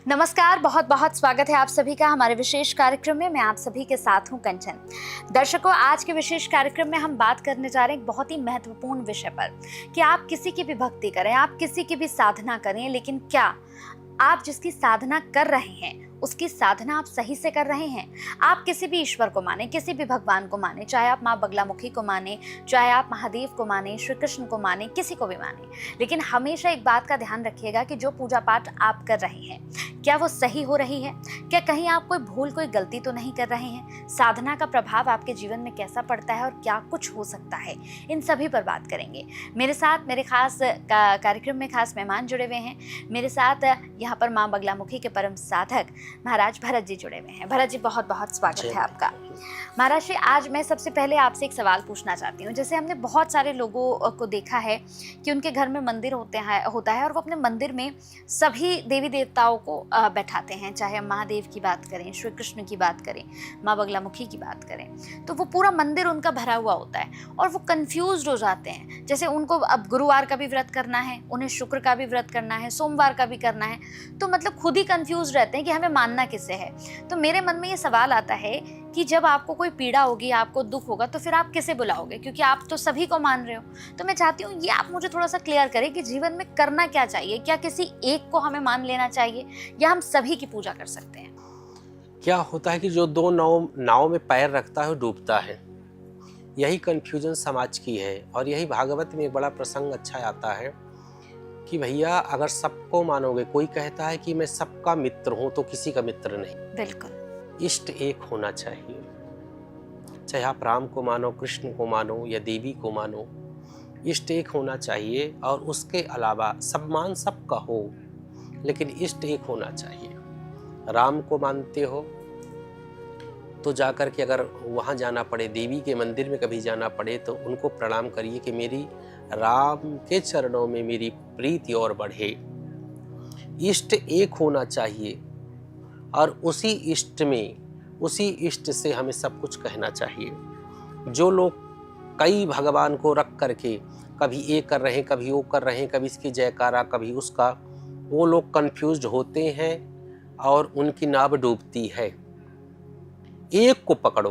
नमस्कार, बहुत बहुत स्वागत है आप सभी का हमारे विशेष कार्यक्रम में। मैं आप सभी के साथ हूं कंचन। दर्शकों, आज के विशेष कार्यक्रम में हम बात करने जा रहे हैं एक बहुत ही महत्वपूर्ण विषय पर कि आप किसी की भी भक्ति करें, आप किसी की भी साधना करें, लेकिन क्या आप जिसकी साधना कर रहे हैं उसकी साधना आप सही से कर रहे हैं? आप किसी भी ईश्वर को माने, किसी भी भगवान को माने, चाहे आप माँ बगलामुखी को माने, चाहे आप महादेव को माने, श्री कृष्ण को माने, किसी को भी माने, लेकिन हमेशा एक बात का ध्यान रखिएगा कि जो पूजा पाठ आप कर रहे हैं क्या वो सही हो रही है? क्या कहीं आप कोई भूल, कोई गलती तो नहीं कर रहे हैं? साधना का प्रभाव आपके जीवन में कैसा पड़ता है और क्या कुछ हो सकता है, इन सभी पर बात करेंगे। मेरे साथ मेरे खास कार्यक्रम में खास मेहमान जुड़े हुए हैं। मेरे साथ यहाँ पर माँ बगलामुखी के परम साधक महाराज भरत जी जुड़े हुए हैं। भरत जी, बहुत बहुत स्वागत है आपका। महाराज जी, आज मैं सबसे पहले आपसे एक सवाल पूछना चाहती हूँ। जैसे हमने बहुत सारे लोगों को देखा है कि उनके घर में मंदिर होता है और वो अपने मंदिर में सभी देवी देवताओं को बैठाते हैं, चाहे हम महादेव की बात करें, श्री कृष्ण की बात करें, माँ बगलामुखी की बात करें, तो वो पूरा मंदिर उनका भरा हुआ होता है और वो कंफ्यूज हो जाते हैं। जैसे उनको अब गुरुवार का भी व्रत करना है, उन्हें शुक्र का भी व्रत करना है, सोमवार का भी करना है, तो मतलब खुद ही कंफ्यूज रहते हैं कि हमें मानना किसे है। तो मेरे मन में ये सवाल आता है कि जब आपको कोई पीड़ा होगी, आपको दुख होगा, तो फिर आप किसे बुलाओगे? क्योंकि आप तो सभी को मान रहे हो। तो मैं चाहती हूँ ये आप मुझे थोड़ा सा क्लियर करें कि जीवन में करना क्या चाहिए। क्या किसी एक को हमें मान लेना चाहिए या हम सभी की पूजा कर सकते हैं? क्या होता है कि जो दो नाव में पैर रखता है डूबता है। यही कन्फ्यूजन समाज की है। और यही भागवत में एक बड़ा प्रसंग अच्छा आता है कि भैया अगर सबको मानोगे, कोई कहता है कि मैं सबका मित्र हूं तो किसी का मित्र नहीं। बिल्कुल। इष्ट एक होना चाहिए। चाहे आप राम को मानो, कृष्ण को मानो या देवी को मानो, इष्ट एक होना चाहिए। और उसके अलावा सब मान सबका हो, लेकिन इष्ट एक होना चाहिए। राम को मानते हो तो जाकर के अगर वहाँ जाना पड़े, देवी के मंदिर में कभी जाना पड़े, तो उनको प्रणाम करिए कि मेरी राम के चरणों में मेरी प्रीति और बढ़े। इष्ट एक होना चाहिए और उसी इष्ट से हमें सब कुछ कहना चाहिए। जो लोग कई भगवान को रख करके कभी ये कर रहे हैं, कभी वो कर रहे हैं, कभी इसकी जयकारा, कभी उसका, वो लोग कंफ्यूज्ड होते हैं और उनकी नाव डूबती है। एक को पकड़ो,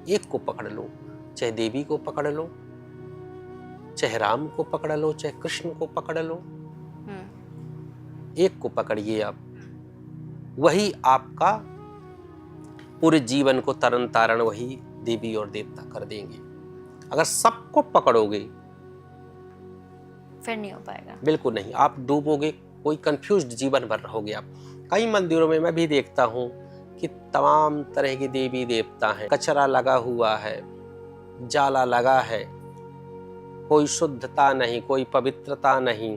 एक को पकड़ लो, चाहे देवी को पकड़ लो, चाहे राम को पकड़ लो, चाहे कृष्ण को पकड़ लो, एक को पकड़िए आप। वही आपका पूरे जीवन को तरन तारण वही देवी और देवता कर देंगे। अगर सबको पकड़ोगे फिर नहीं हो पाएगा। बिल्कुल नहीं, आप डूबोगे, कोई कंफ्यूज्ड जीवन भर रहोगे आप। कई मंदिरों में मैं भी देखता हूँ कि तमाम तरह के देवी देवता हैं, कचरा लगा हुआ है, जाला लगा है, कोई शुद्धता नहीं, कोई पवित्रता नहीं,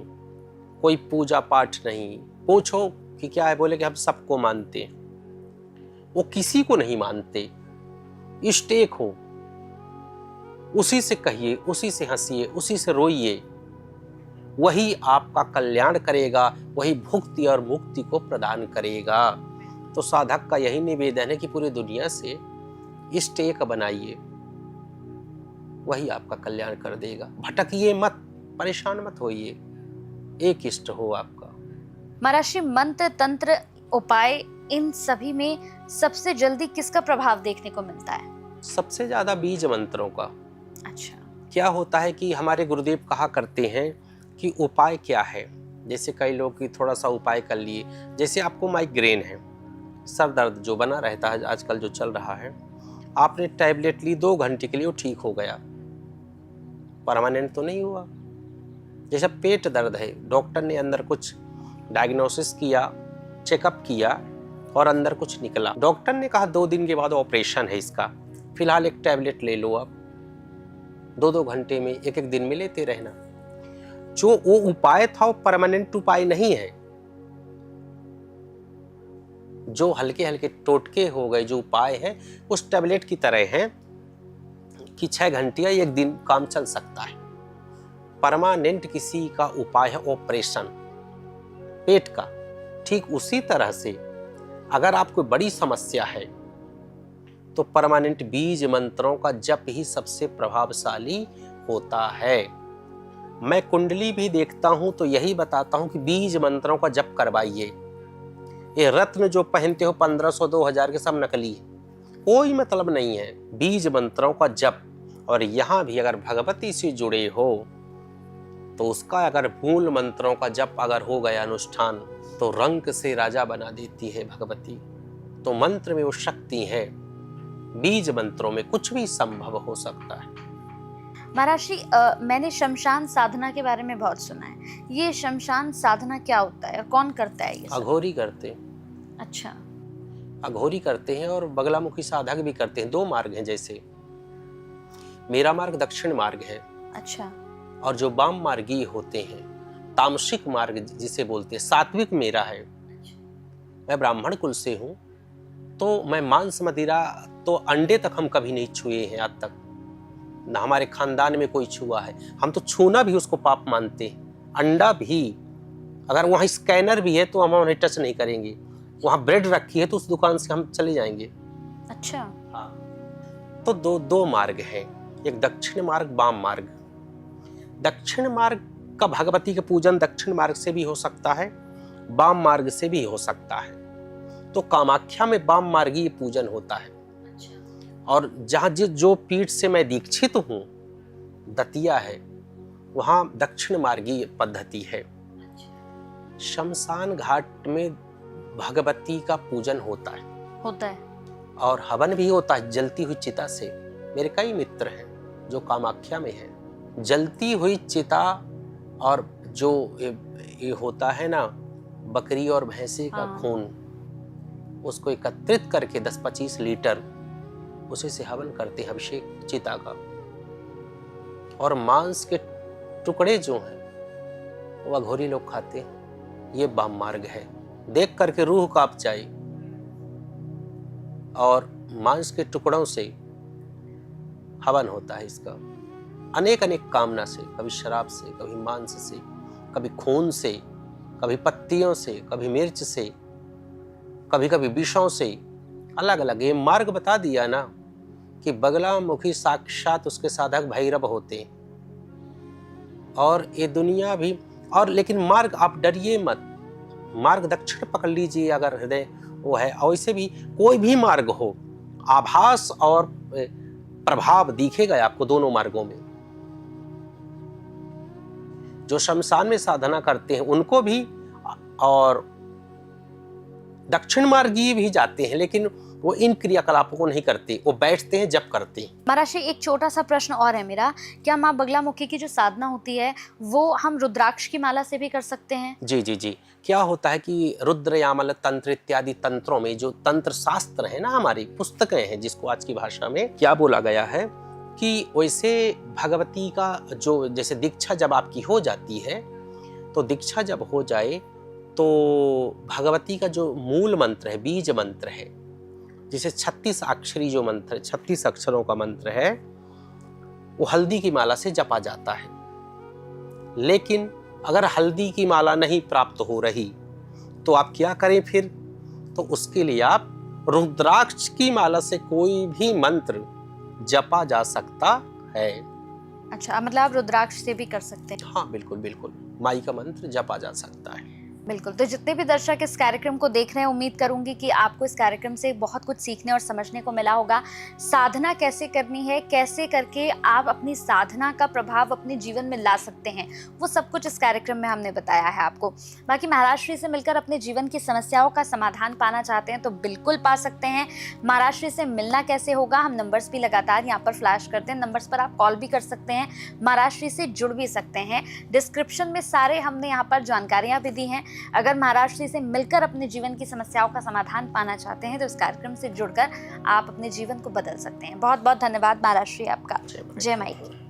कोई पूजा पाठ नहीं। पूछो कि क्या है, बोले कि हम सबको मानते हैं। वो किसी को नहीं मानते। इष्ट एक हो, उसी से कहिए, उसी से हंसिए, उसी से रोइए। वही आपका कल्याण करेगा, वही भुक्ति और मुक्ति को प्रदान करेगा। तो साधक का यही निवेदन है कि पूरी दुनिया से इष्ट एक बनाइए, वही आपका कल्याण कर देगा। भटकिए मत, परेशान मत होइए, एक इष्ट हो आपका। महाराज, मंत्र, तंत्र, उपाय, इन सभी में सबसे जल्दी किसका प्रभाव देखने को मिलता है? सबसे ज्यादा बीज मंत्रों का। अच्छा। क्या होता है कि हमारे गुरुदेव कहा करते हैं कि उपाय क्या है। जैसे कई लोग की थोड़ा सा उपाय कर लिए, जैसे आपको माइग्रेन है, सर दर्द जो बना रहता है आजकल जो चल रहा है, आपने टैबलेट ली, 2 घंटे के लिए वो ठीक हो गया, परमानेंट तो नहीं हुआ। जैसे पेट दर्द है, डॉक्टर ने अंदर कुछ डायग्नोसिस किया, चेकअप किया और अंदर कुछ निकला, डॉक्टर ने कहा 2 दिन के बाद ऑपरेशन है इसका, फिलहाल एक टैबलेट ले लो। आप 2-2 घंटे में, एक दिन में लेते रहना। जो वो उपाय था वो परमानेंट उपाय नहीं है। जो हल्के हल्के टोटके हो गए जो उपाय है, उस टैबलेट की तरह है कि 6 घंटे या 1 दिन काम चल सकता है। परमानेंट किसी का उपाय है ऑपरेशन पेट का। ठीक उसी तरह से अगर आपको बड़ी समस्या है तो परमानेंट बीज मंत्रों का जप ही सबसे प्रभावशाली होता है। मैं कुंडली भी देखता हूं तो यही बताता हूं कि बीज मंत्रों का जप करवाइए। ये रत्न जो पहनते हो 1500 2000 के, सब नकली है, कोई मतलब नहीं है। बीज मंत्रों का जप, और यहाँ भी अगर भगवती से जुड़े हो तो उसका अगर मूल मंत्रों का जप अगर हो गया अनुष्ठान, तो रंक से राजा बना देती है भगवती। तो मंत्र में वो शक्ति है, बीज मंत्रों में कुछ भी संभव हो सकता है। महाराज जी, मैंने शमशान साधना के बारे में बहुत सुना है। ये शमशान साधना क्या होता है और कौन करता है ये सब? अघोरी करते हैं। अच्छा। अघोरी करते हैं और बगलामुखी साधक भी करते हैं। 2 मार्ग हैं, जैसे मेरा मार्ग दक्षिण मार्ग है। अच्छा। और जो वाम मार्गी होते हैं, तामसिक मार्ग जिसे बोलते हैं, सात्विक मेरा है। मैं ब्राह्मण कुल से हूँ, तो मैं मांस मदिरा तो अंडे तक हम कभी नहीं छुए हैं आज तक, ना हमारे खानदान में कोई छुआ है। हम तो छूना भी उसको पाप मानते हैं। अंडा भी, अगर वहाँ स्कैनर भी है तो हम उन्हें टच नहीं करेंगे। वहाँ ब्रेड रखी है तो उस दुकान से हम चले जाएंगे। अच्छा। हाँ। तो दो मार्ग हैं, एक दक्षिण मार्ग, वाम मार्ग। दक्षिण मार्ग का भगवती के पूजन दक्षिण मार्ग से भी हो सकता है, वाम मार्ग से भी हो सकता है। तो कामाख्या में वाम मार्गी पूजन होता है। और जहाँ जो पीठ से मैं दीक्षित हूँ, दतिया है, वहाँ दक्षिण मार्गी पद्धति है। शमशान घाट में भगवती का पूजन होता है और हवन भी होता है जलती हुई चिता से। मेरे कई मित्र हैं जो कामाख्या में हैं। जलती हुई चिता और जो ये होता है ना, बकरी और भैंसे का खून, उसको एकत्रित करके 10-25 लीटर उसे से हवन करते हैं, अभिषेक चिता का। और मांस के टुकड़े जो हैं वो अघोरी लोग खाते हैं। ये वाम मार्ग है। देख करके रूह कांप जाए। और मांस के टुकड़ों से हवन होता है इसका, अनेक कामना से, कभी शराब से, कभी मांस से, कभी खून से, कभी पत्तियों से, कभी मिर्च से, कभी कभी विषों से, अलग अलग। ये मार्ग बता दिया ना कि बगलामुखी साक्षात उसके साधक भैरव होते हैं। और ये दुनिया भी, और लेकिन मार्ग आप डरिए मत, मार्ग दक्षिण पकड़ लीजिए अगर हृदय वो है। और वैसे भी कोई भी मार्ग हो, आभास और प्रभाव दिखेगा आपको दोनों मार्गों में। जो शमशान में साधना करते हैं उनको भी, और दक्षिण मार्गी भी जाते हैं, लेकिन वो इन क्रियाकलापों को नहीं करते, वो बैठते हैं, जप करते हैं। महाराज जी, एक छोटा सा प्रश्न और है मेरा, क्या माँ बगलामुखी की जो साधना होती है वो हम रुद्राक्ष की माला से भी कर सकते हैं? जी जी जी। क्या होता है कि रुद्र यामल तंत्र इत्यादि तंत्रों में, जो तंत्र शास्त्र है ना, हमारी पुस्तकें हैं, जिसको आज की भाषा में क्या बोला गया है कि वैसे भगवती का जो, जैसे दीक्षा जब आपकी हो जाती है, तो दीक्षा जब हो जाए तो भगवती का जो मूल मंत्र है, बीज मंत्र है, जिसे 36 अक्षरी जो मंत्र है, 36 अक्षरों का मंत्र है, वो हल्दी की माला से जपा जाता है। लेकिन अगर हल्दी की माला नहीं प्राप्त हो रही तो आप क्या करें फिर? तो उसके लिए आप रुद्राक्ष की माला से कोई भी मंत्र जपा जा सकता है। अच्छा, मतलब आप रुद्राक्ष से भी कर सकते हैं? हाँ बिल्कुल बिल्कुल, माई का मंत्र जपा जा सकता है। बिल्कुल। तो जितने भी दर्शक इस कार्यक्रम को देख रहे हैं, उम्मीद करूंगी कि आपको इस कार्यक्रम से बहुत कुछ सीखने और समझने को मिला होगा। साधना कैसे करनी है, कैसे करके आप अपनी साधना का प्रभाव अपने जीवन में ला सकते हैं, वो सब कुछ इस कार्यक्रम में हमने बताया है आपको। बाकी महाराज श्री से मिलकर अपने जीवन की समस्याओं का समाधान पाना चाहते हैं तो बिल्कुल पा सकते हैं। महाराज श्री से मिलना कैसे होगा, हम नंबर्स भी लगातार यहाँ पर फ्लैश करते हैं, नंबर्स पर आप कॉल भी कर सकते हैं, महाराज श्री से जुड़ भी सकते हैं। डिस्क्रिप्शन में सारे हमने यहाँ पर जानकारियाँ भी दी हैं। अगर महाराज श्री से मिलकर अपने जीवन की समस्याओं का समाधान पाना चाहते हैं तो इस कार्यक्रम से जुड़कर आप अपने जीवन को बदल सकते हैं। बहुत बहुत धन्यवाद महाराज श्री आपका। जय माई की।